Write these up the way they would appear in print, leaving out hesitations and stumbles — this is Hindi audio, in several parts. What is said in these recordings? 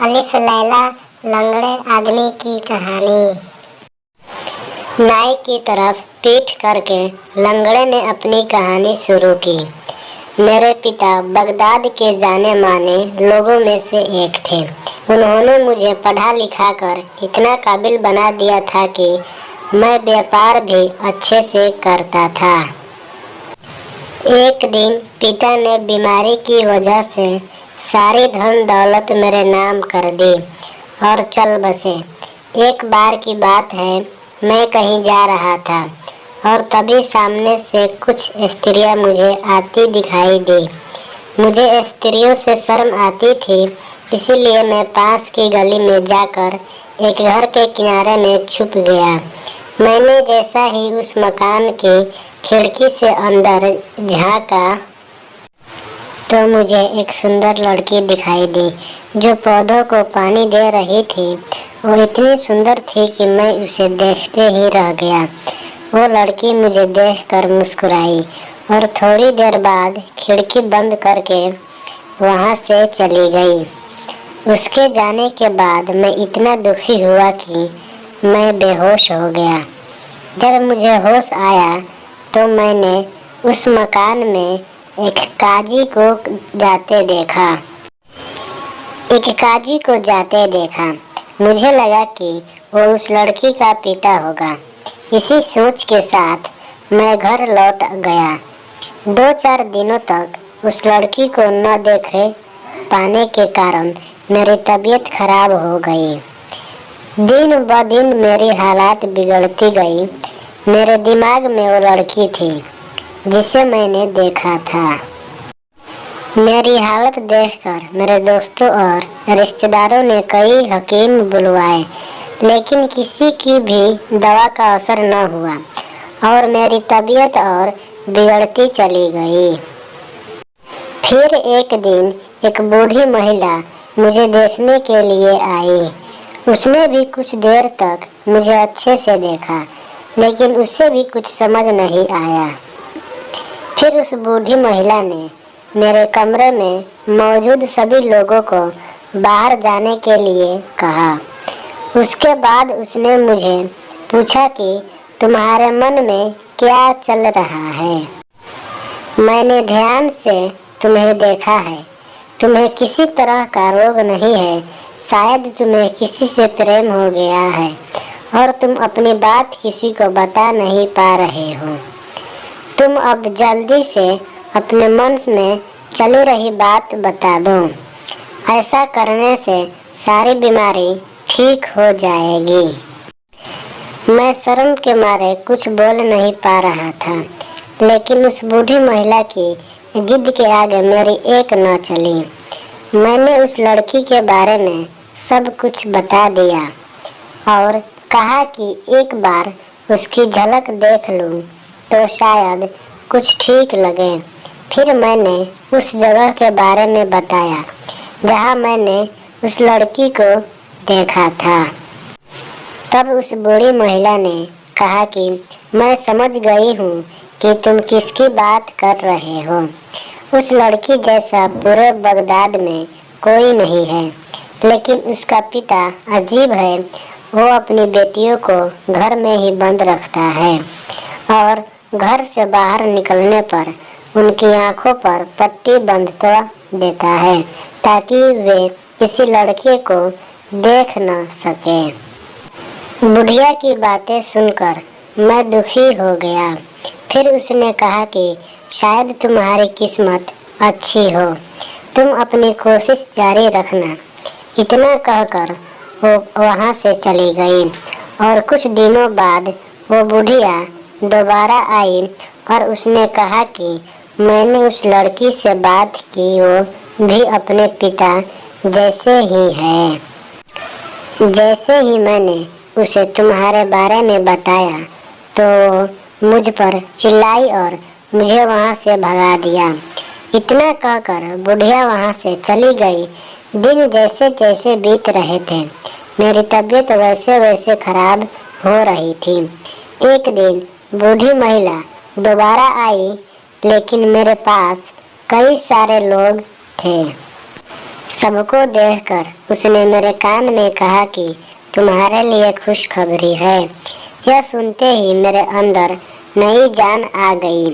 अलिफ लैला लंगड़े आदमी की कहानी। नाई की तरफ पीठ करके लंगड़े ने अपनी कहानी शुरू की। मेरे पिता बगदाद के जाने माने लोगों में से एक थे। उन्होंने मुझे पढ़ा लिखा कर इतना काबिल बना दिया था कि मैं व्यापार भी अच्छे से करता था। एक दिन पिता ने बीमारी की वजह से सारी धन दौलत मेरे नाम कर दी और चल बसे। एक बार की बात है, मैं कहीं जा रहा था और तभी सामने से कुछ स्त्रियां मुझे आती दिखाई दी। मुझे स्त्रियों से शर्म आती थी, इसीलिए मैं पास की गली में जाकर एक घर के किनारे में छुप गया। मैंने जैसा ही उस मकान की खिड़की से अंदर झांका तो मुझे एक सुंदर लड़की दिखाई दी जो पौधों को पानी दे रही थी। वो इतनी सुंदर थी कि मैं उसे देखते ही रह गया। वो लड़की मुझे देखकर मुस्कुराई और थोड़ी देर बाद खिड़की बंद करके वहाँ से चली गई। उसके जाने के बाद मैं इतना दुखी हुआ कि मैं बेहोश हो गया। जब मुझे होश आया तो मैंने उस मकान में एक काजी को जाते देखा। मुझे लगा कि वो उस लड़की का पिता होगा। इसी सोच के साथ मैं घर लौट गया। 2-4 दिनों तक उस लड़की को न देखे पाने के कारण मेरी तबीयत खराब हो गई। दिन ब दिन मेरी हालत बिगड़ती गई। मेरे दिमाग में वो लड़की थी जिसे मैंने देखा था। मेरी हालत देखकर मेरे दोस्तों और रिश्तेदारों ने कई हकीम बुलवाए, लेकिन किसी की भी दवा का असर न हुआ और मेरी तबीयत और बिगड़ती चली गई। फिर एक दिन एक बूढ़ी महिला मुझे देखने के लिए आई। उसने भी कुछ देर तक मुझे अच्छे से देखा, लेकिन उसे भी कुछ समझ नहीं आया। फिर उस बूढ़ी महिला ने मेरे कमरे में मौजूद सभी लोगों को बाहर जाने के लिए कहा। उसके बाद उसने मुझे पूछा कि तुम्हारे मन में क्या चल रहा है। मैंने ध्यान से तुम्हें देखा है। तुम्हें किसी तरह का रोग नहीं है। शायद तुम्हें किसी से प्रेम हो गया है और तुम अपनी बात किसी को बता नहीं पा रहे हो। तुम अब जल्दी से अपने मन में चली रही बात बता दो। ऐसा करने से सारी बीमारी ठीक हो जाएगी। मैं शर्म के मारे कुछ बोल नहीं पा रहा था, लेकिन उस बूढ़ी महिला की जिद के आगे मेरी एक न चली। मैंने उस लड़की के बारे में सब कुछ बता दिया और कहा कि एक बार उसकी झलक देख लूं तो शायद कुछ ठीक लगे। फिर मैंने उस जगह के बारे में बताया जहां मैंने उस लड़की को देखा था। तब उस बूढ़ी महिला ने कहा कि मैं समझ गई हूँ कि तुम किसकी बात कर रहे हो। उस लड़की जैसा पूरे बगदाद में कोई नहीं है, लेकिन उसका पिता अजीब है। वो अपनी बेटियों को घर में ही बंद रखता है और घर से बाहर निकलने पर उनकी आंखों पर पट्टी बांध देता है ताकि वे किसी लड़के को देख न सके। बुढ़िया की बातें सुनकर मैं दुखी हो गया। फिर उसने कहा कि शायद तुम्हारी किस्मत अच्छी हो, तुम अपनी कोशिश जारी रखना। इतना कहकर वो वहाँ से चली गई और कुछ दिनों बाद वो बुढ़िया दोबारा आई और उसने कहा कि मैंने उस लड़की से बात की, वो भी अपने पिता जैसे ही है। जैसे ही मैंने उसे तुम्हारे बारे में बताया तो मुझ पर चिल्लाई और मुझे वहाँ से भगा दिया। इतना कहकर बुढ़िया वहाँ से चली गई। दिन जैसे जैसे बीत रहे थे, मेरी तबीयत वैसे वैसे खराब हो रही थी। एक दिन बूढ़ी महिला दोबारा आई, लेकिन मेरे पास कई सारे लोग थे। सबको देखकर उसने मेरे कान में कहा कि तुम्हारे लिए खुशखबरी है। यह सुनते ही मेरे अंदर नई जान आ गई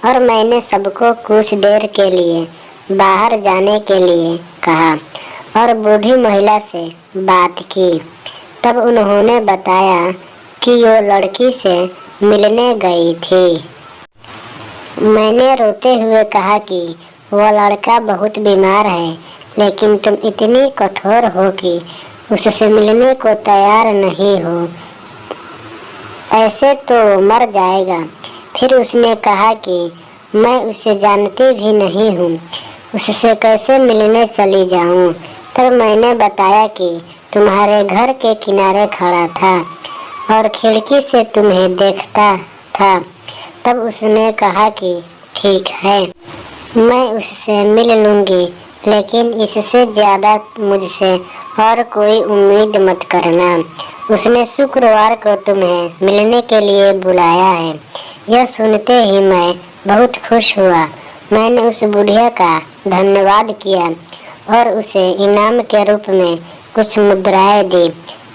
और मैंने सबको कुछ देर के लिए बाहर जाने के लिए कहा और बूढ़ी महिला से बात की। तब उन्होंने बताया कि वो लड़की से मिलने गई थी। मैंने रोते हुए कहा कि वह लड़का बहुत बीमार है, लेकिन तुम इतनी कठोर हो कि उससे मिलने को तैयार नहीं हो, ऐसे तो मर जाएगा। फिर उसने कहा कि मैं उसे जानती भी नहीं हूँ, उससे कैसे मिलने चली जाऊँ। तब मैंने बताया कि तुम्हारे घर के किनारे खड़ा था और खिड़की से तुम्हें देखता था। तब उसने कहा कि ठीक है, मैं उससे मिल लूँगी, लेकिन इससे ज़्यादा मुझसे और कोई उम्मीद मत करना। उसने शुक्रवार को तुम्हें मिलने के लिए बुलाया है। यह सुनते ही मैं बहुत खुश हुआ। मैंने उस बुढ़िया का धन्यवाद किया और उसे इनाम के रूप में कुछ मुद्राएं दी।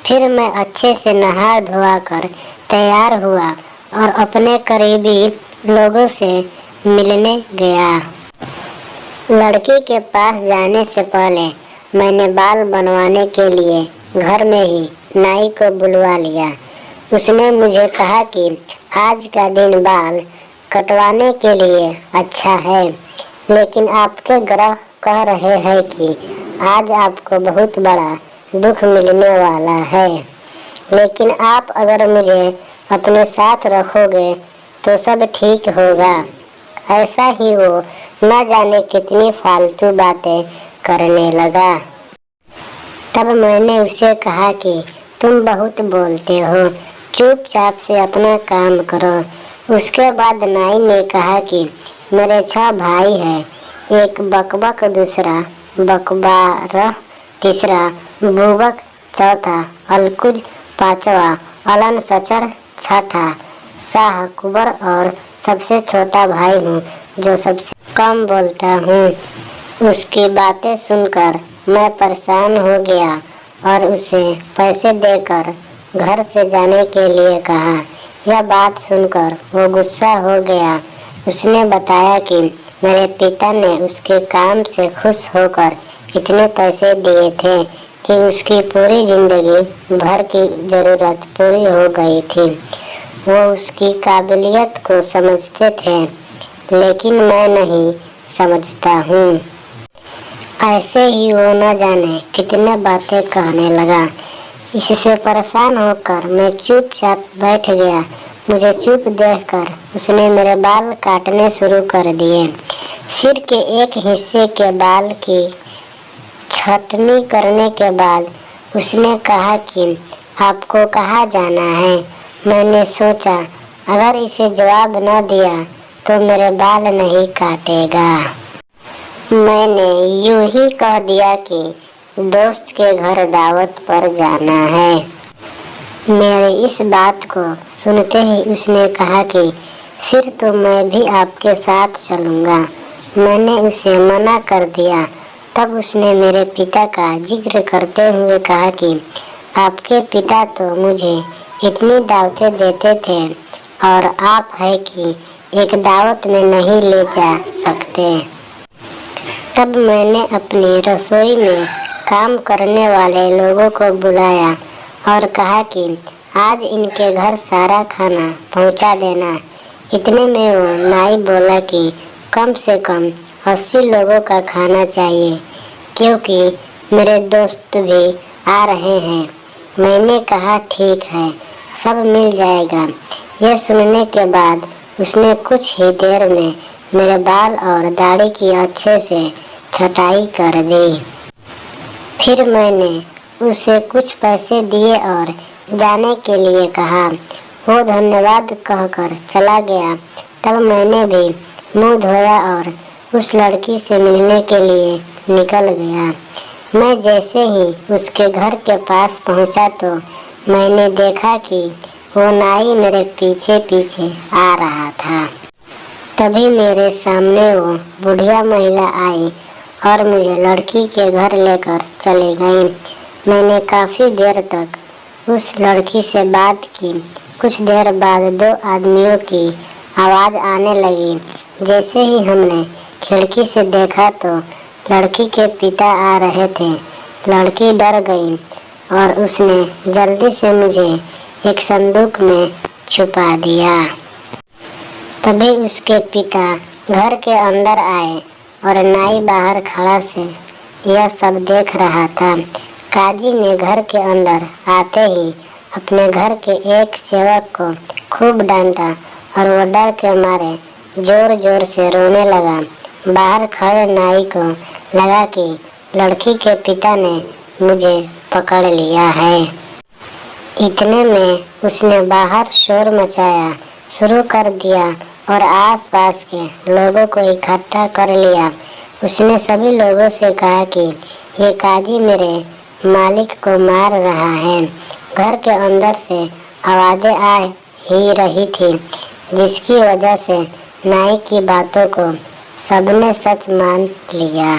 फिर मैं अच्छे से नहा धोआ कर तैयार हुआ और अपने करीबी लोगों से मिलने गया। लड़की के पास जाने से पहले मैंने बाल बनवाने के लिए घर में ही नाई को बुलवा लिया। उसने मुझे कहा कि आज का दिन बाल कटवाने के लिए अच्छा है, लेकिन आपके ग्रह कह रहे हैं कि आज आपको बहुत बड़ा दुख मिलने वाला है, लेकिन आप अगर मुझे अपने साथ रखोगे तो सब ठीक होगा। ऐसा ही वो न जाने कितनी फालतू बातें करने लगा। तब मैंने उसे कहा कि तुम बहुत बोलते हो, चुपचाप से अपना काम करो। उसके बाद नाई ने कहा कि मेरे 6 भाई हैं, एक बकबक, दूसरा बकबार, तीसरा बुबक, चौथा अलकुज, पांचवा अलन सचर, छठा शाह कुबर और सबसे छोटा भाई हूँ जो सबसे कम बोलता हूँ। उसकी बातें सुनकर मैं परेशान हो गया और उसे पैसे देकर घर से जाने के लिए कहा। यह बात सुनकर वो गुस्सा हो गया। उसने बताया कि मेरे पिता ने उसके काम से खुश होकर इतने पैसे दिए थे कि उसकी पूरी जिंदगी भर की जरूरत पूरी हो गई थी। वो उसकी काबिलियत को समझते थे, लेकिन मैं नहीं समझता हूँ। ऐसे ही वो न जाने कितने बातें कहने लगा। इससे परेशान होकर मैं चुपचाप बैठ गया। मुझे चुप देखकर उसने मेरे बाल काटने शुरू कर दिए। सिर के एक हिस्से के बाल की छटनी करने के बाद उसने कहा कि आपको कहाँ जाना है। मैंने सोचा अगर इसे जवाब न दिया तो मेरे बाल नहीं काटेगा। मैंने यूं ही कह दिया कि दोस्त के घर दावत पर जाना है। मेरी इस बात को सुनते ही उसने कहा कि फिर तो मैं भी आपके साथ चलूँगा। मैंने उसे मना कर दिया। तब उसने मेरे पिता का जिक्र करते हुए कहा कि आपके पिता तो मुझे इतनी दावतें देते थे और आप है कि एक दावत में नहीं ले जा सकते। तब मैंने अपनी रसोई में काम करने वाले लोगों को बुलाया और कहा कि आज इनके घर सारा खाना पहुंचा देना। इतने में वो नाई बोला कि कम से कम 80 लोगों का खाना चाहिए, क्योंकि मेरे दोस्त भी आ रहे हैं। मैंने कहा ठीक है, सब मिल जाएगा। यह सुनने के बाद उसने कुछ ही देर में मेरे बाल और दाढ़ी की अच्छे से छटाई कर दी। फिर मैंने उसे कुछ पैसे दिए और जाने के लिए कहा। वो धन्यवाद कहकर चला गया। तब मैंने भी मुंह धोया और उस लड़की से मिलने के लिए निकल गया। मैं जैसे ही उसके घर के पास पहुंचा तो मैंने देखा कि वो नाई मेरे पीछे पीछे आ रहा था। तभी मेरे सामने वो बुढ़िया महिला आई और मुझे लड़की के घर लेकर चले गए। मैंने काफ़ी देर तक उस लड़की से बात की। कुछ देर बाद दो आदमियों की आवाज़ आने लगी। जैसे ही हमने खिड़की से देखा तो लड़की के पिता आ रहे थे। लड़की डर गई और उसने जल्दी से मुझे एक संदूक में छुपा दिया। तभी उसके पिता घर के अंदर आए और नाई बाहर खड़ा से यह सब देख रहा था। काजी ने घर के अंदर आते ही अपने घर के एक सेवक को खूब डांटा और वो डर के मारे जोर जोर से रोने लगा। बाहर खड़े नाई को लगा कि लड़की के पिता ने मुझे पकड़ लिया है। इतने में उसने बाहर शोर मचाया शुरू कर दिया और आसपास के लोगों को इकट्ठा कर लिया। उसने सभी लोगों से कहा कि ये काजी मेरे मालिक को मार रहा है। घर के अंदर से आवाज़ें आ ही रही थी, जिसकी वजह से नाई की बातों को सबने सच मान लिया।